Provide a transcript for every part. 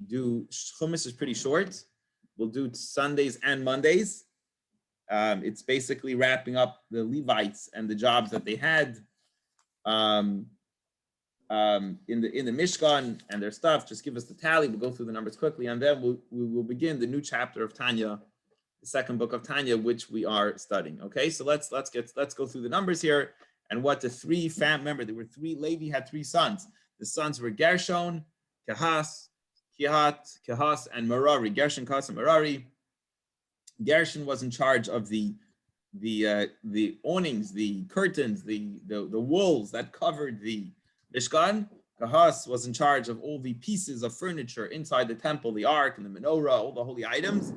do Chumash is pretty short. We'll do Sundays and Mondays. It's basically wrapping up the Levites and the jobs that they had in the Mishkan and their stuff. Just give us the tally. We'll go through the numbers quickly, and then we will begin the new chapter of Tanya, the second book of Tanya, which we are studying. Okay, so let's go through the numbers here and what the three remember there were three. Levi had three sons. The sons were Gershon, Kehat, and Merari. Gershon, Kehat, and Merari. Gershon was in charge of the awnings, the curtains, the wools that covered the Mishkan. Kehat was in charge of all the pieces of furniture inside the temple, the ark and the menorah, all the holy items.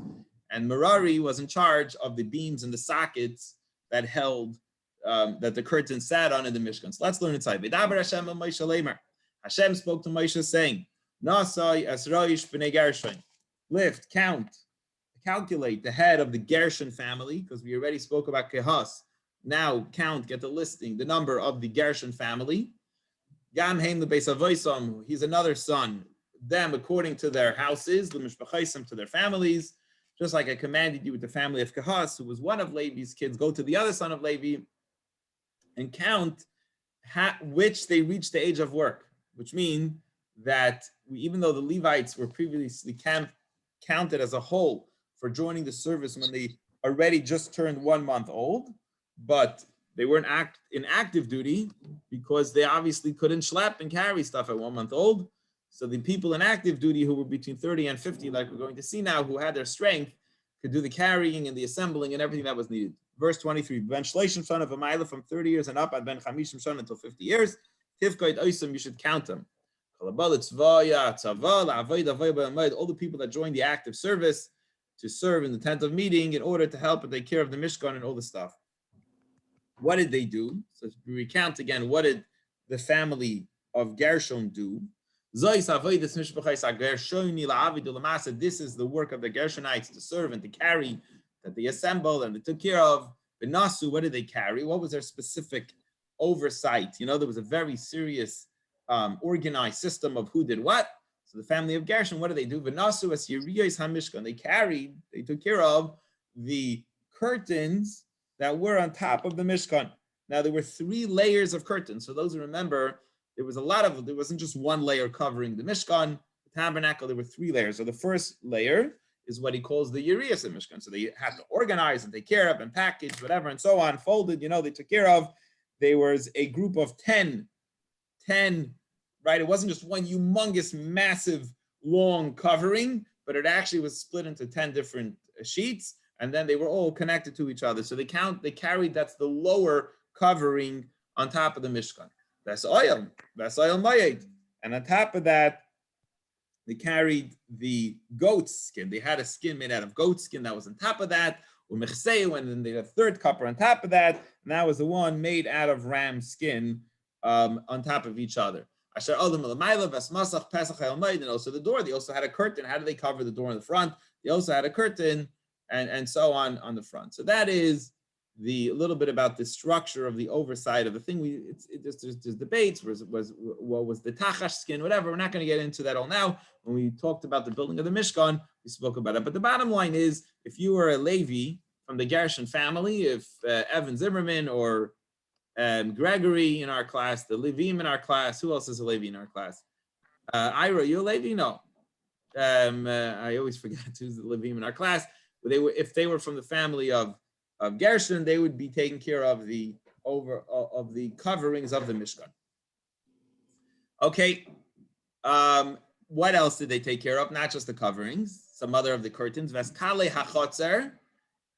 And Merari was in charge of the beams and the sockets that held that the curtain sat on in the Mishkan. So let's learn inside. Hashem spoke to Moshe saying, Nasai Esraish b'nei Gershon. Lift, count, calculate the head of the Gershon family, because we already spoke about Kehat. Now count, get the listing, the number of the Gershon family. Gam Haim lebeis avoisam, he's another son, them according to their houses, l'mishpachaisam to their families, just like I commanded you with the family of Kehat, who was one of Levi's kids, go to the other son of Levi and count which they reached the age of work, which means that even though the Levites were previously counted as a whole for joining the service when they already just turned 1 month old, but they weren't in active duty because they obviously couldn't schlep and carry stuff at 1 month old. So the people in active duty who were between 30 and 50, like we're going to see now, who had their strength, could do the carrying and the assembling and everything that was needed. Verse 23, Ben Shleishim son of Amayla from 30 years and up, and Ben Chamishim son until 50 years. Tivkoid Oisam, you should count them. All the people that joined the active service to serve in the tent of meeting in order to help and take care of the Mishkan and all the stuff. What did they do? So to recount again, what did the family of Gershon do? This is the work of the Gershonites to serve and to carry, that they assembled and they took care of. But Nasu, what did they carry? What was their specific oversight? You know, there was a very serious organized system of who did what. So the family of Gershon, what did they do? V'nasu as Yeriyos HaMishkan, they took care of the curtains that were on top of the Mishkan. Now there were 3 layers of curtains. So those who remember, there wasn't just one layer covering the Mishkan, the tabernacle, there were 3 layers. So the first layer is what he calls the Yeriyos of Mishkan. So they had to organize and take care of and package, whatever, and so on, folded, they took care of. There was a group of 10, right? It wasn't just one humongous, massive, long covering, but it actually was split into 10 different sheets, and then they were all connected to each other. So they carried, that's the lower covering on top of the Mishkan. That's oil mayed. And on top of that, they carried the goat skin. They had a skin made out of goat skin that was on top of that, and then they had a third copper on top of that, and that was the one made out of ram skin on top of each other. And also the door, they also had a curtain. How did they cover the door in the front? They also had a curtain and so on the front. So that is the little bit about the structure of the oversight of the thing. There's debates. What was the tachash skin, whatever. We're not going to get into that all now. When we talked about the building of the Mishkan, we spoke about it. But the bottom line is, if you were a Levi from the Gershon family, if Evan Zimmerman or Gregory in our class, the Levim in our class, who else is a Levi in our class? Ira, you a Levi? No. I always forget who's the Levim in our class. But if they were from the family of Gershon, they would be taking care of the coverings of the Mishkan. Okay. What else did they take care of? Not just the coverings, some other of the curtains, Veskale HaChotzer,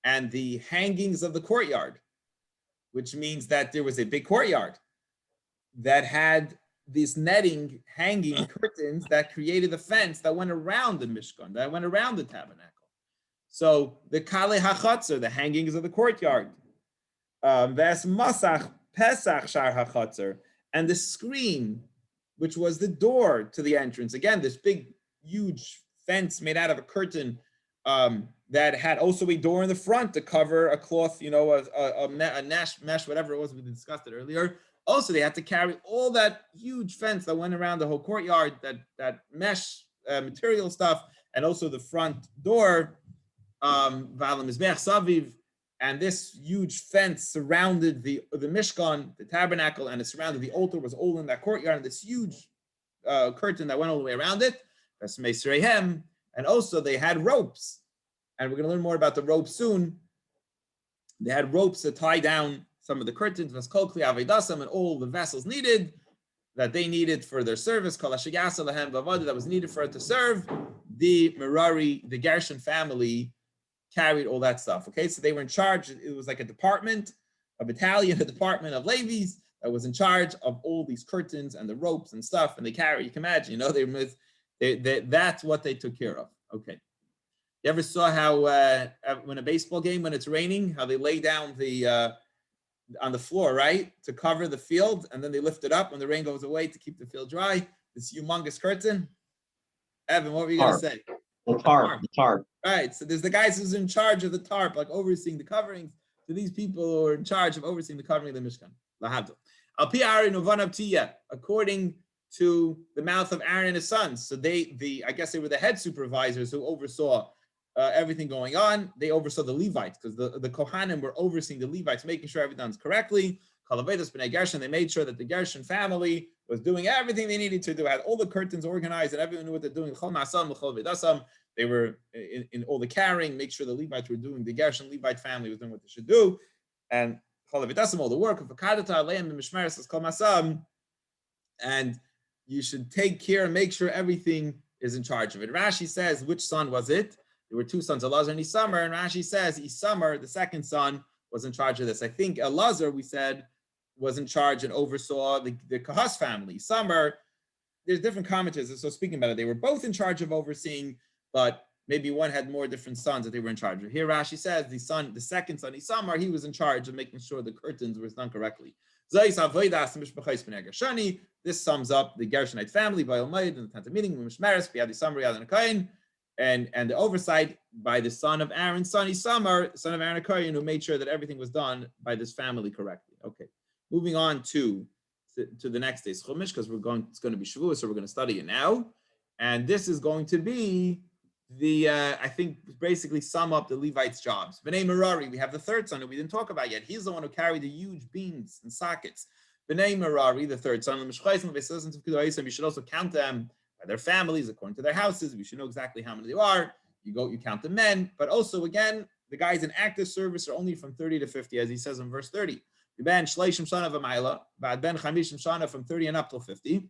and the hangings of the courtyard, which means that there was a big courtyard that had these netting hanging curtains that created a fence that went around the Mishkan, that went around the tabernacle. So the Kale HaChotzer, the hangings of the courtyard, Ves Masach Pesach Shar HaChotzer, and the screen, which was the door to the entrance. Again, this big, huge fence made out of a curtain that had also a door in the front to cover a cloth, a mesh, whatever it was, we discussed it earlier. Also, they had to carry all that huge fence that went around the whole courtyard, that mesh material stuff, and also the front door, and this huge fence surrounded the Mishkan, the tabernacle, and it surrounded the altar, was all in that courtyard, and this huge curtain that went all the way around it. That's Meisreihem. And also they had ropes, and we're going to learn more about the ropes soon. They had ropes to tie down some of the curtains, and all the vessels needed, that they needed for their service, that was needed for it to serve. The Merari, the Gershon family, carried all that stuff. Okay, so they were in charge. It was like a department, a battalion, a department of Levies that was in charge of all these curtains and the ropes and stuff. And they carry, you can imagine, that's what they took care of. Okay. You ever saw how when a baseball game, when it's raining, how they lay down the on the floor, right, to cover the field, and then they lift it up when the rain goes away to keep the field dry? This humongous curtain. Evan, what were you going to say? The tarp. Right. So there's the guys who's in charge of the tarp, like overseeing the coverings. So these people who are in charge of overseeing the covering of the Mishkan. According to the mouth of Aaron and his sons. So I guess they were the head supervisors who oversaw everything going on. They oversaw the Levites, because the Kohanim were overseeing the Levites, making sure everything's correctly. They made sure that the Gershon family was doing everything they needed to do, had all the curtains organized, and everyone knew what they're doing. They were in all the carrying, make sure the Levites were doing, the Gershon Levite family was doing what they should do. And all the work of and you should take care and make sure everything is in charge of it. Rashi says, which son was it? There were two sons, Elazar and Isamar, and Rashi says Isamar, the second son, was in charge of this. I think Elazar, we said, was in charge and oversaw the Kahas family. Isamar, there's different commentators, so speaking about it, they were both in charge of overseeing, but maybe one had more different sons that they were in charge of. Here Rashi says the second son, Isamar, he was in charge of making sure the curtains were done correctly. This sums up the Gershonite family by Almaid in the tent of meeting, and the oversight by the son of Aaron, son Isamar, son of Aaron Kohen, who made sure that everything was done by this family correctly. Okay, moving on to the next day's Chumash, because it's going to be Shavuot, so we're going to study it now, and this is going to be I think basically sum up the Levites' jobs. Bnei Merari, we have the third son who we didn't talk about yet. He's the one who carried the huge beams and sockets. Bnei Merari, the third son, we should also count them by their families, according to their houses. We should know exactly how many there are. You count the men, but also, again, the guys in active service are only from 30 to 50, as he says in verse 30. Ben Shleishim Shana v'mayla, Bad Ben Chamishim Shana, from 30 and up till 50.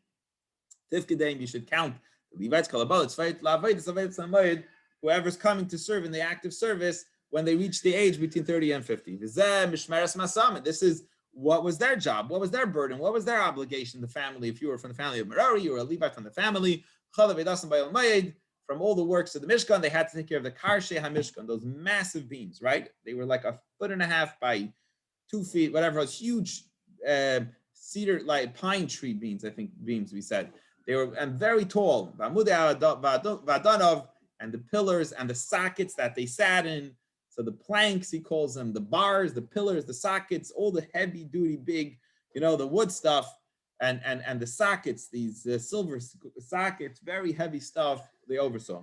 Tifkedeim, you should count the Levites, whoever's coming to serve in the active service when they reach the age between 30 and 50. This is what was their job, what was their burden, what was their obligation, the family. If you were from the family of Merari, you were a Levite from the family. From all the works of the Mishkan, they had to take care of the Karshe HaMishkan, those massive beams, right? They were like 1.5 feet by 2 feet, whatever, it was huge cedar, like pine tree beams, I think beams we said. They were very tall, and the pillars and the sockets that they sat in. So the planks, he calls them, the bars, the pillars, the sockets, all the heavy duty, big, the wood stuff, and the sockets, these silver sockets, very heavy stuff they oversaw.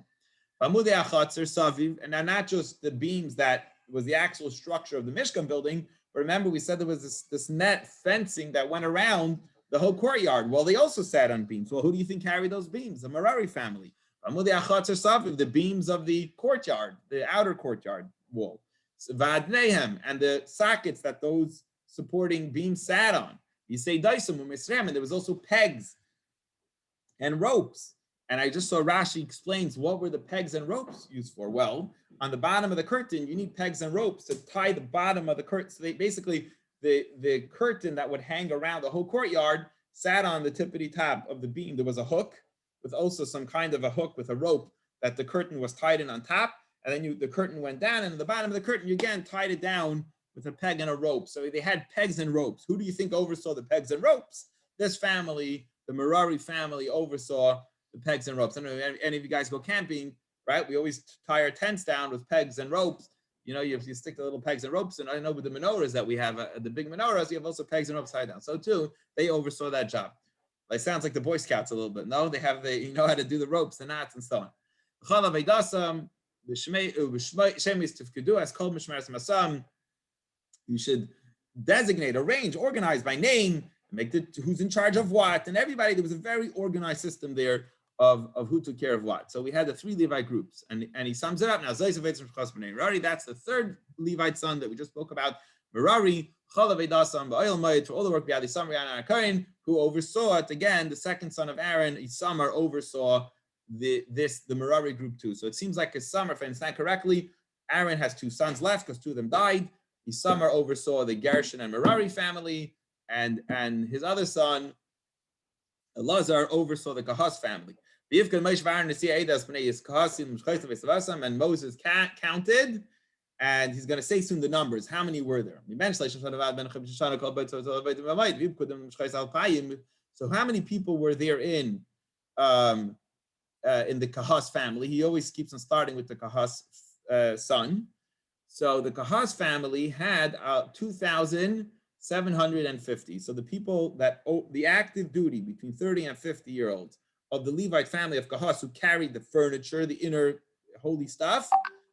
And now not just the beams that was the actual structure of the Mishkan building, but remember we said there was this net fencing that went around the whole courtyard. Well, they also sat on beams. Well, who do you think carried those beams? The Merari family. The beams of the courtyard, the outer courtyard wall. And the sockets that those supporting beams sat on. You say Daisam, and there was also pegs and ropes. And I just saw Rashi explains what were the pegs and ropes used for. Well, on the bottom of the curtain, you need pegs and ropes to tie the bottom of the curtain. So they basically, the curtain that would hang around the whole courtyard sat on the tippity top of the beam. There was a hook with also some kind of a hook with a rope that the curtain was tied in on top. And then the curtain went down, and at the bottom of the curtain, you again tied it down with a peg and a rope. So they had pegs and ropes. Who do you think oversaw the pegs and ropes? This family, the Merari family, oversaw the pegs and ropes. I don't know if any of you guys go camping, right? We always tie our tents down with pegs and ropes. You stick the little pegs and ropes. And I know with the menorahs that we have, the big menorahs, you have also pegs and ropes tied down. So too, they oversaw that job. It sounds like the Boy Scouts a little bit. No, you know how to do the ropes, the knots, and so on. You should designate, arrange, organize by name, make who's in charge of what, and everybody. There was a very organized system there of who took care of what. So we had the three Levite groups, and he sums it up now. That's the third Levite son that we just spoke about. Merari, for all the work Biadi Samar who oversaw it. Again, the second son of Aaron, Isamar, oversaw the Merari group too. So it seems like Isamar, if I understand correctly, Aaron has two sons left because two of them died. Isamar oversaw the Gershon and Merari family, and his other son, Elazar, oversaw the Kahas family. And Moses counted, and he's going to say soon the numbers. How many were there? So how many people were there in the Kahas family? He always keeps on starting with the Kahas son. So the Kahas family had 2,750. So the people that the active duty between 30 and 50-year-olds of the Levite family of Kahas who carried the furniture, the inner holy stuff.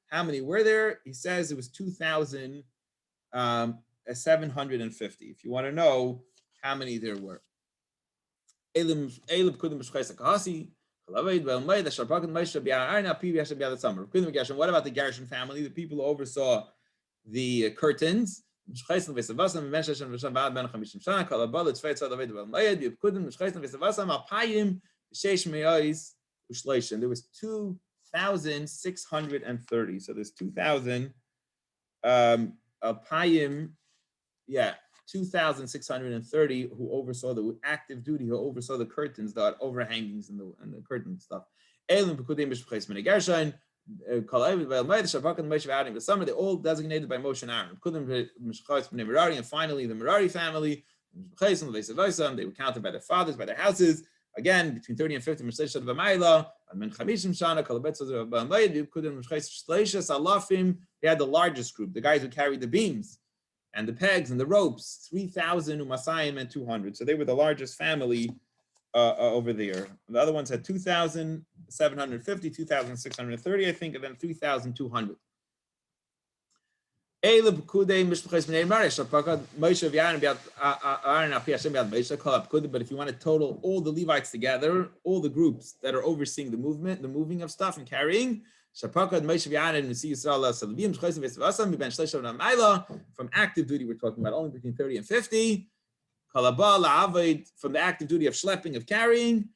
How many were there? He says it was 2,750. If you want to know how many there were. What about the Gershon family, the people who oversaw the curtains? There was 2,630. So there's 2,000 Alpayim, 2,630 who oversaw the active duty, who oversaw the curtains, the overhangings and the curtain stuff. Some they're all designated by Moshe and Aaron. And finally, the Merari family, they were counted by their fathers, by their houses. Again, between 30 and 50, they had the largest group, the guys who carried the beams and the pegs and the ropes, 3,000 umasayim and 200. So they were the largest family over there. The other ones had 2,750, 2,630, I think, and then 3,200. But if you want to total all the Levites together, all the groups that are overseeing the moving of stuff and carrying, from active duty, we're talking about only between 30 and 50. From the active duty of schlepping, of carrying.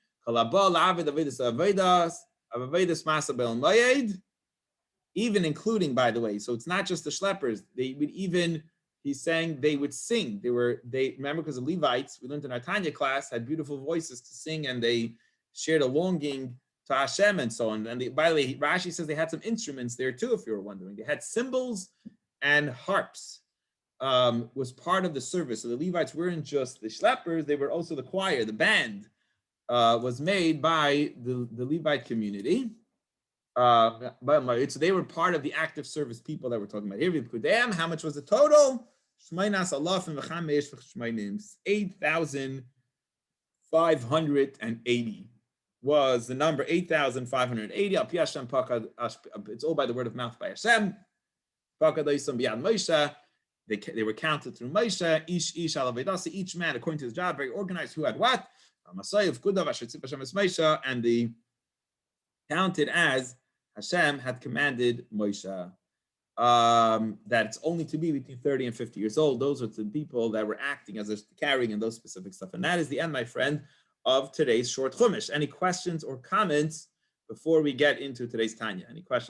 Even including, by the way, so it's not just the schleppers. They would even, he's saying they would sing. They remember, because the Levites, we learned in our Tanya class, had beautiful voices to sing, and they shared a longing to Hashem and so on. And by the way, Rashi says they had some instruments there too, if you were wondering. They had cymbals and harps. Was part of the service. So the Levites weren't just the schleppers, they were also the choir, the band was made by the Levite community. So they were part of the active service people that we're talking about here. How much was the total? 8,580 was the number. 8,580. It's all by the word of mouth by Hashem. They were counted through Moshe, each man according to his job, very organized, who had what, and the counted as Hashem had commanded Moshe. That it's only to be between 30 and 50 years old. Those are the people that were acting as carrying and those specific stuff. And that is the end, my friend, of today's short Chumash. Any questions or comments before we get into today's Tanya? Any questions?